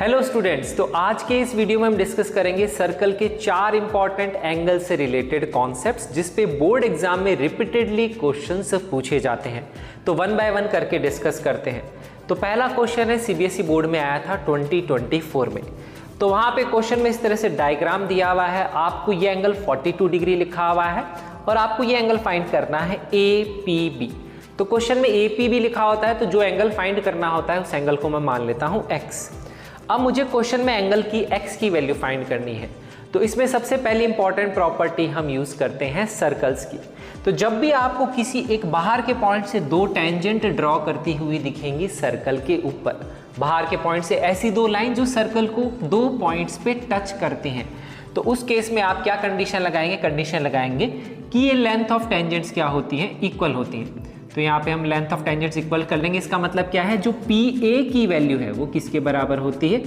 Hello students, तो आज के इस वीडियो में हम डिस्कस करेंगे सर्कल के 4 इंपॉर्टेंट एंगल से रिलेटेड कॉन्सेप्ट्स जिस पे बोर्ड एग्जाम में रिपीटेडली क्वेश्चंस पूछे जाते हैं। तो वन बाय वन करके डिस्कस करते हैं। तो पहला क्वेश्चन है सीबीएसई बोर्ड में आया था 2024 में। तो वहाँ पे क्वेश्चन में इस तरह से डायग्राम दिया हुआ है, आपको ये एंगल 42 डिग्री लिखा हुआ है और आपको ये एंगल फाइंड करना है APB। तो क्वेश्चन में APB लिखा होता है, तो जो एंगल फाइंड करना होता है उस एंगल को मैं मान लेता हूँ X। अब मुझे क्वेश्चन में एंगल की X की वैल्यू फाइंड करनी है। तो इसमें सबसे पहली इंपॉर्टेंट प्रॉपर्टी हम यूज करते हैं सर्कल्स की। तो जब भी आपको किसी एक बाहर के पॉइंट से दो टेंजेंट ड्रॉ करती हुई दिखेंगी सर्कल के ऊपर, बाहर के पॉइंट से ऐसी दो लाइन जो सर्कल को दो पॉइंट्स पे टच करती हैं, तो उस केस में आप क्या कंडीशन लगाएंगे? कंडीशन लगाएंगे कि ये लेंथ ऑफ टेंजेंट्स क्या होती हैं? इक्वल होती हैं। तो यहाँ पे हम लेंथ ऑफ टेंजेंट्स इक्वल कर लेंगे। इसका मतलब क्या है? जो PA की वैल्यू है वो किसके बराबर होती है?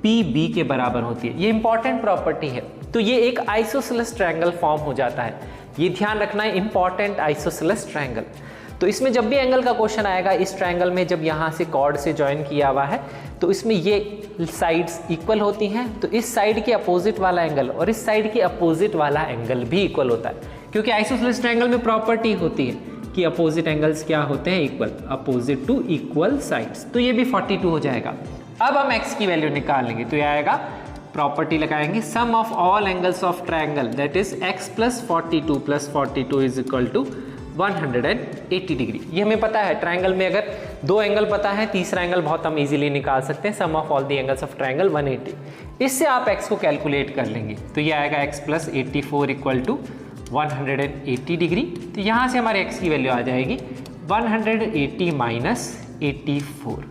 PB के बराबर होती है। ये इंपॉर्टेंट प्रॉपर्टी है। तो ये एक आइसोसेलेस ट्रायंगल फॉर्म हो जाता है। ये ध्यान रखना है, इंपॉर्टेंट आइसोसेलेस ट्रायंगल। तो इसमें जब भी एंगल का क्वेश्चन आएगा, इस ट्रायंगल में जब यहाँ से कॉर्ड से ज्वाइन किया हुआ है तो इसमें ये साइड्स इक्वल होती हैं। तो इस साइड के अपोजिट वाला एंगल और इस साइड के अपोजिट वाला एंगल भी इक्वल होता है, क्योंकि आइसोसेलेस ट्रायंगल में प्रॉपर्टी होती है कि अपोजिट एंगल्स क्या होते हैं? Equal, opposite to equal sides. तो ये भी 42 हो जाएगा। अब हम x की वैल्यू निकाल लेंगे। तो ये आएगा, प्रॉपर्टी लगाएंगे, sum of all angles of triangle that is x plus 42 is equal to 180 degree. ये हमें पता है, ट्रायंगल में अगर दो एंगल पता है, तीसरा एंगल बहुत हम इजीली निकाल सकते हैं। Sum of all the angles of triangle 180। इससे आप x को कैलकुलेट कर लेंगे। तो ये आएगा x plus 84 equal to 180 degree. तो यहाँ से हमारे x की वैल्यू आ जाएगी 180 माइनस 84।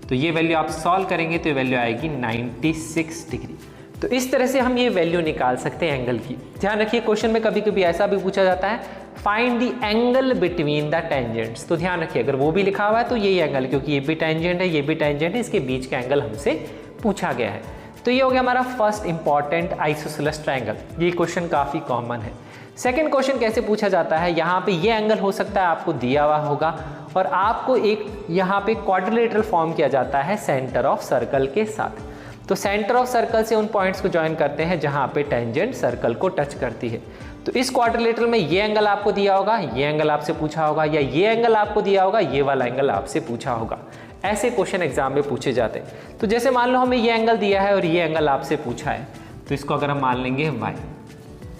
तो ये वैल्यू आप सॉल्व करेंगे तो ये वैल्यू आएगी 96 डिग्री। तो इस तरह से हम ये वैल्यू निकाल सकते हैं एंगल की। ध्यान रखिए, क्वेश्चन में कभी कभी ऐसा भी पूछा जाता है, find the angle between the tangents. तो ध्यान रखिए, अगर वो भी लिखा हुआ है तो यही एंगल, क्योंकि ये भी टेंजेंट है, ये भी टेंजेंट है, इसके बीच का एंगल हमसे पूछा गया है। तो ये हो गया हमारा फर्स्ट इंपॉर्टेंट आइसोसेलेस ट्रायंगल। ये क्वेश्चन काफी कॉमन है। सेकेंड क्वेश्चन कैसे पूछा जाता है? यहाँ पे ये एंगल हो सकता है आपको दिया हुआ होगा और आपको एक यहाँ पे क्वाड्रिलेटरल फॉर्म किया जाता है सेंटर ऑफ सर्कल के साथ। तो सेंटर ऑफ सर्कल से उन पॉइंट्स को ज्वाइन करते हैं जहाँ पे टेंजेंट सर्कल को टच करती है। तो इस क्वाड्रिलेटरल में ये एंगल आपको दिया होगा, ये एंगल आपसे पूछा होगा, या ये एंगल आपको दिया होगा, ये वाला एंगल आपसे पूछा होगा। ऐसे क्वेश्चन एग्जाम में पूछे जाते हैं। तो जैसे मान लो हमें ये एंगल दिया है और ये एंगल आपसे पूछा है, तो इसको अगर हम मान लेंगे y,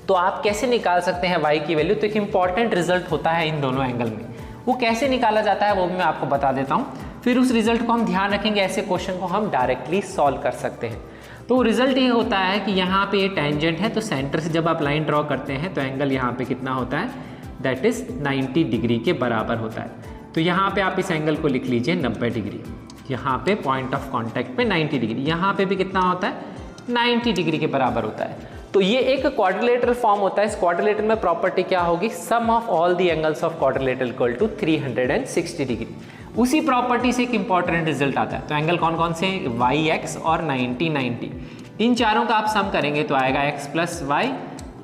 तो आप कैसे निकाल सकते हैं y की वैल्यू? तो एक इंपॉर्टेंट रिजल्ट होता है इन दोनों एंगल में, वो कैसे निकाला जाता है वो भी मैं आपको बता देता हूँ। फिर उस रिजल्ट को हम ध्यान रखेंगे, ऐसे क्वेश्चन को हम डायरेक्टली सॉल्व कर सकते हैं। तो रिजल्ट ये होता है कि यहाँ पे ये टेंजेंट है, तो सेंटर से जब आप लाइन ड्रॉ करते हैं तो एंगल यहाँ पे कितना होता है? दैट इज 90 डिग्री के बराबर होता है। तो यहाँ पे आप इस एंगल को लिख लीजिए 90 डिग्री। यहाँ पे पॉइंट ऑफ कॉन्टैक्ट पे 90 डिग्री, यहाँ पे भी कितना होता है? 90 डिग्री के बराबर होता है। तो ये एक क्वाड्रिलेटरल फॉर्म होता है। इस क्वाड्रिलेटरल में प्रॉपर्टी क्या होगी? Sum of all the angles of quadrilateral equal to 360 degree. उसी प्रॉपर्टी से एक इंपॉर्टेंट रिजल्ट आता है। तो एंगल कौन कौन से? YX और 90। इन चारों का आप सम करेंगे तो आएगा x plus Y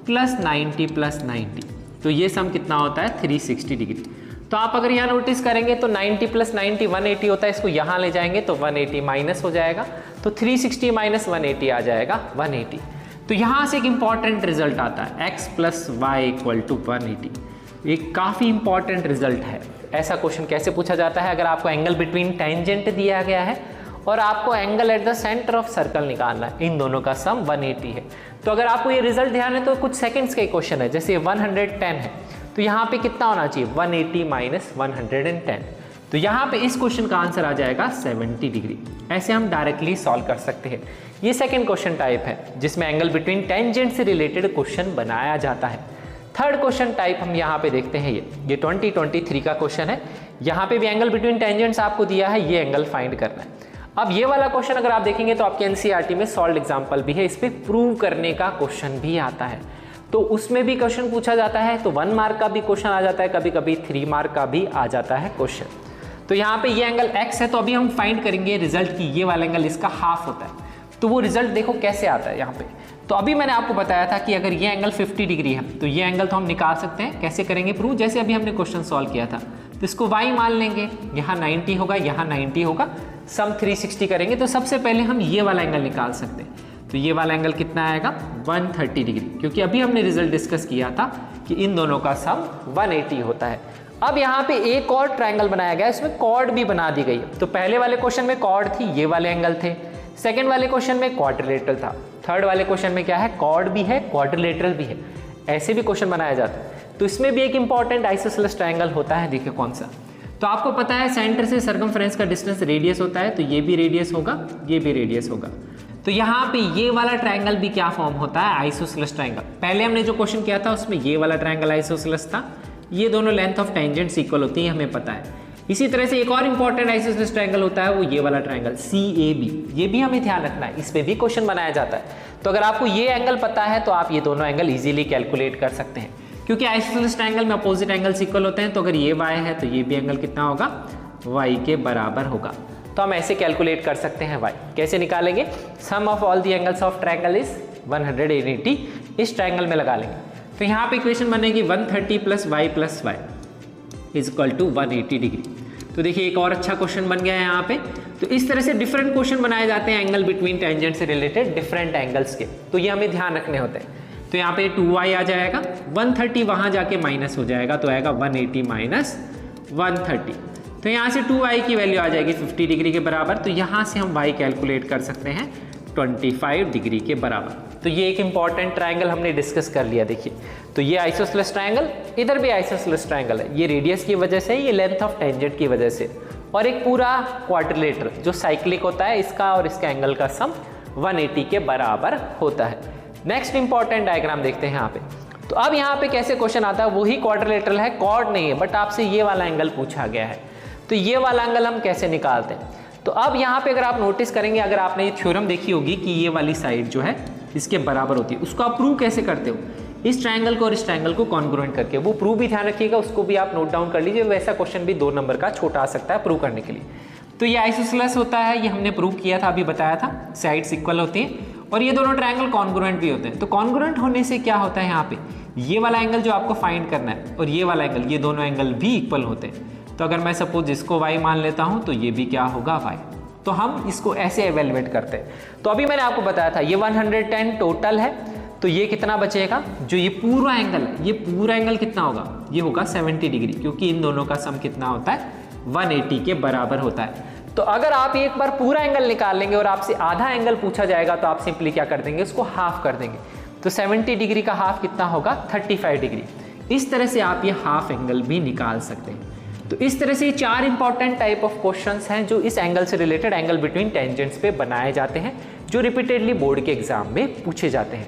plus 90 plus 90। तो ये सम कितना होता है? 360 डिग्री। तो आप अगर यहाँ नोटिस करेंगे तो 90 प्लस 90 180 होता है। इसको यहाँ ले जाएंगे तो 180 माइनस हो जाएगा, तो 360 माइनस 180 आ जाएगा 180। तो यहाँ से एक इंपॉर्टेंट रिजल्ट आता है, x plus Y equal to 180। एक काफ़ी इंपॉर्टेंट रिजल्ट है। ऐसा क्वेश्चन कैसे पूछा जाता है? अगर आपको एंगल बिटवीन टेंजेंट दिया गया है और आपको angle at the centre of circle निकालना है, इन दोनों का सम 180 है। तो अगर आपको ये रिजल्ट ध्यान है तो कुछ सेकंड्स का क्वेश्चन है, जैसे 110 है तो यहाँ पे कितना होना चाहिए? 180 माइनस 110। तो यहाँ पे इस क्वेश्चन का आंसर आ जाएगा 70 डिग्री। ऐसे हम डायरेक्टली सॉल्व कर सकते हैं। ये सेकंड क्वेश्चन टाइप है जिसमें एंगल बिटवीन टेंजेंट से रिलेटेड क्वेश्चन बनाया जाता है। थर्ड क्वेश्चन टाइप हम यहाँ पे देखते हैं, ये 2023 का क्वेश्चन है। यहाँ पे भी एंगल बिटवीन टेंजेंट्स आपको दिया है, ये एंगल फाइंड करना है। अब ये वाला क्वेश्चन अगर आप देखेंगे तो आपके एनसीईआरटी में सॉल्व एग्जाम्पल भी है, इस पे प्रूव करने का क्वेश्चन भी आता है। तो उसमें भी क्वेश्चन पूछा जाता है। तो 1 मार्क का भी क्वेश्चन आ जाता है, कभी कभी 3 मार्क का भी आ जाता है क्वेश्चन। तो यहाँ पे ये एंगल x है, तो अभी हम फाइंड करेंगे रिजल्ट की ये वाला एंगल इसका हाफ होता है। तो वो रिजल्ट देखो कैसे आता है यहाँ पे। तो अभी मैंने आपको बताया था कि अगर ये एंगल 50 डिग्री है तो ये एंगल तो हम निकाल सकते हैं। कैसे करेंगे प्रूव? जैसे अभी हमने क्वेश्चन सॉल्व किया था। तो इसको y मान लेंगे, यहाँ 90 होगा, यहाँ 90 होगा, सम 360 करेंगे तो सबसे पहले हम ये वाला एंगल निकाल सकते हैं। तो ये वाला एंगल कितना आएगा 130 डिग्री, क्योंकि अभी हमने रिजल्ट डिस्कस किया था कि इन दोनों का सम 180 होता है। अब यहाँ पे एक और ट्रायंगल बनाया गया है, इसमें कॉर्ड भी बना दी गई है। तो पहले वाले क्वेश्चन में कॉर्ड थी, ये वाले एंगल थे, सेकेंड वाले क्वेश्चन में क्वाड्रिलेटरल था, थर्ड वाले क्वेश्चन में क्या है, कॉर्ड भी है, क्वाड्रिलेटरल भी है। ऐसे भी क्वेश्चन बनाया जाता है। तो इसमें भी एक इंपॉर्टेंट आइसोसेलेस ट्रायंगल होता है, देखिए कौन सा। तो आपको पता है सेंटर से सर्कमफ्रेंस का डिस्टेंस रेडियस होता है, तो ये भी रेडियस होगा, ये भी रेडियस होगा। तो यहाँ पे ये वाला ट्रायंगल भी क्या फॉर्म होता है, आइसोसेलेस ट्रायंगल। पहले हमने जो क्वेश्चन किया था उसमें ये वाला ट्रायंगल आइसोसेलेस था, ये दोनों लेंथ ऑफ टेंजेंट्स इक्वल होती है, हमें पता है। इसी तरह से एक और इंपॉर्टेंट आइसोसेलेस ट्रायंगल होता है, वो ये वाला ट्रायंगल CAB, ये भी हमें ध्यान रखना है, इस पे भी क्वेश्चन बनाया जाता है। तो अगर आपको ये एंगल पता है तो आप ये दोनों एंगल इजीली कैलकुलेट कर सकते हैं, क्योंकि आइसोसेलेस ट्रायंगल में अपोजिट एंगल्स इक्वल होते हैं। तो अगर ये y है तो ये भी एंगल कितना होगा, y के बराबर होगा। तो हम ऐसे कैलकुलेट कर सकते हैं y। कैसे निकालेंगे, sum of all the angles of triangle is 180, इस ट्रायंगल में लगा लेंगे। तो यहाँ पे इक्वेशन बनेगी 130 + y + y is equal to 180 degree. तो देखिए एक और अच्छा क्वेश्चन बन गया है यहाँ पे। तो इस तरह से डिफरेंट क्वेश्चन बनाए जाते हैं एंगल बिटवीन टेंजेंट से रिलेटेड डिफरेंट एंगल्स के, तो ये हमें ध्यान रखने होते हैं। तो यहाँ पे 2y आ जाएगा, 130 वहाँ जाके माइनस हो जाएगा, तो आएगा 180 - 130। तो यहाँ से 2y की वैल्यू आ जाएगी 50 डिग्री के बराबर। तो यहाँ से हम y कैलकुलेट कर सकते हैं 25 डिग्री के बराबर। तो ये एक इंपॉर्टेंट ट्रायंगल हमने डिस्कस कर लिया। देखिए तो ये आइसोसेलेस ट्रायंगल, इधर भी आइसोसेलेस ट्रायंगल है, ये रेडियस की वजह से, ये लेंथ ऑफ टेंजेंट की वजह से, और एक पूरा क्वाड्रिलेटरल जो साइक्लिक होता है, इसका और इसका एंगल का सम 180 के बराबर होता है। नेक्स्ट इंपॉर्टेंट डायग्राम देखते हैं यहाँ पे। तो अब यहाँ पे कैसे क्वेश्चन आता है, वही क्वाड्रिलेटरल है, कॉर्ड नहीं है, बट आपसे ये वाला एंगल पूछा गया है। तो ये वाला एंगल हम कैसे निकालते हैं, तो अब यहाँ पे अगर आप नोटिस करेंगे, अगर आपने ये थ्योरम देखी होगी कि ये वाली साइड जो है इसके बराबर होती है, उसको आप प्रूव कैसे करते हो, इस ट्रायंगल को और इस ट्रायंगल को कॉन्ग्रुएंट करके। वो प्रूव भी ध्यान रखिएगा, उसको भी आप नोट डाउन कर लीजिए, वैसा क्वेश्चन भी 2 नंबर का छोटा आ सकता है प्रूव करने के लिए। तो ये आइसोसेलेस होता है, ये हमने प्रूव किया था, अभी बताया था, साइड्स इक्वल होती हैं, और ये दोनों ट्रायंगल कॉन्ग्रुएंट भी होते हैं। तो कॉन्ग्रुएंट होने से क्या होता है, यहाँ पे ये वाला एंगल जो आपको फाइंड करना है और ये वाला एंगल, ये दोनों एंगल भी इक्वल होते हैं। तो अगर मैं सपोज इसको y मान लेता हूँ तो ये भी क्या होगा y। तो हम इसको ऐसे एवेलुएट करते हैं। तो अभी मैंने आपको बताया था ये 110 टोटल है, तो ये कितना बचेगा, जो ये पूरा एंगल है, ये पूरा एंगल कितना होगा, ये होगा 70 डिग्री, क्योंकि इन दोनों का सम कितना होता है, 180 के बराबर होता है। तो अगर आप एक बार पूरा एंगल निकाल लेंगे और आपसे आधा एंगल पूछा जाएगा, तो आप सिंपली क्या कर देंगे, उसको हाफ कर देंगे। तो 70 डिग्री का हाफ कितना होगा, 35 डिग्री। इस तरह से आप ये हाफ एंगल भी निकाल सकते हैं। तो इस तरह से 4 इंपॉर्टेंट टाइप ऑफ क्वेश्चंस हैं जो इस एंगल से रिलेटेड, एंगल बिटवीन टेंजेंट्स पे बनाए जाते हैं, जो रिपीटेडली बोर्ड के एग्जाम में पूछे जाते हैं।